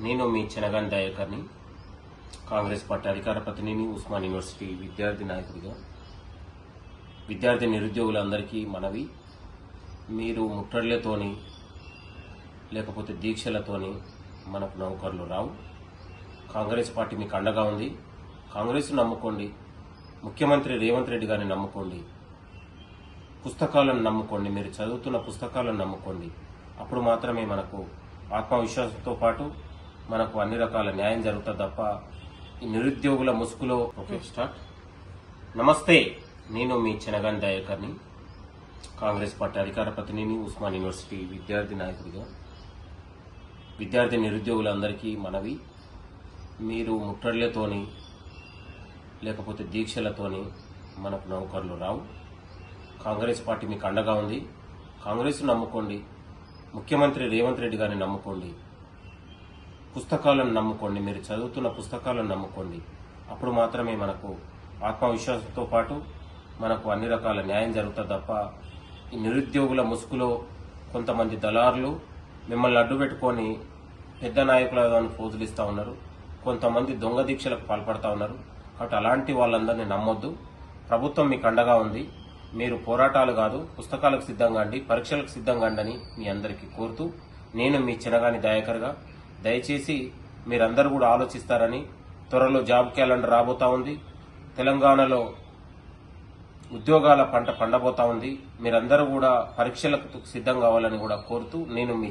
నేను మీ చెనగాని దయాకర్ని, కాంగ్రెస్ పార్టీ అధికార ప్రతినిధి, ఉస్మాన్ యూనివర్సిటీ విద్యార్థి నాయకుడిగా విద్యార్థి నిరుద్యోగులందరికీ మనవి, మీరు ముట్టడిలతోని లేకపోతే దీక్షలతోని మనకు నౌకర్లు రావు. కాంగ్రెస్ పార్టీ మీకు అండగా ఉంది. కాంగ్రెస్ నమ్ముకోండి, ముఖ్యమంత్రి రేవంత్ రెడ్డి గారిని నమ్ముకోండి, పుస్తకాలను నమ్ముకోండి, మీరు చదువుతున్న పుస్తకాలను నమ్ముకోండి. అప్పుడు మాత్రమే మనకు ఆత్మవిశ్వాసంతో పాటు మనకు అన్ని రకాల న్యాయం జరుగుతుంది తప్ప ఈ నిరుద్యోగుల ముసుగులో. Okay, start. నమస్తే, నేను మీ చెనగాని దయాకర్ని, కాంగ్రెస్ పార్టీ అధికార ప్రతినిధి, ఉస్మాన్ యూనివర్సిటీ విద్యార్థి నాయకుడిగా విద్యార్థి నిరుద్యోగులందరికీ మనవి, మీరు ముట్టడిలతోని లేకపోతే దీక్షలతోని మనకు నౌకర్లు రావు. కాంగ్రెస్ పార్టీ మీకు అండగా ఉంది. కాంగ్రెస్ నమ్ముకోండి, ముఖ్యమంత్రి రేవంత్ రెడ్డి గారిని నమ్ముకోండి, పుస్తకాలను నమ్ముకోండి, మీరు చదువుతున్న పుస్తకాలను నమ్ముకోండి. అప్పుడు మాత్రమే మనకు ఆత్మవిశ్వాసంతో పాటు మనకు అన్ని రకాల న్యాయం జరుగుతుంది తప్ప ఈ నిరుద్యోగుల ముసుగులో కొంతమంది దళారులు మిమ్మల్ని అడ్డు పెట్టుకొని పెద్ద నాయకులను పోజులిస్తూ ఉన్నారు. కొంతమంది దొంగ దీక్షలకు పాల్పడతా ఉన్నారు. కాబట్టి అలాంటి వాళ్ళందరినీ నమ్మొద్దు. ప్రభుత్వం మీకు అండగా ఉంది. మీరు పోరాటాలు కాదు, పుస్తకాలకు సిద్ధంగా అండి, పరీక్షలకు సిద్ధంగా అండి మీ అందరికీ కోరుతూ, నేను మీ చెనగాని దయాకర్గా, దయచేసి మీరందరూ కూడా ఆలోచిస్తారని. త్వరలో జాబ్ క్యాలెండర్ రాబోతా ఉంది. తెలంగాణలో ఉద్యోగాల పంట పండబోతా ఉంది. మీరందరూ కూడా పరీక్షలకు సిద్ధం కావాలని కూడా కోరుతూ, నేను మీ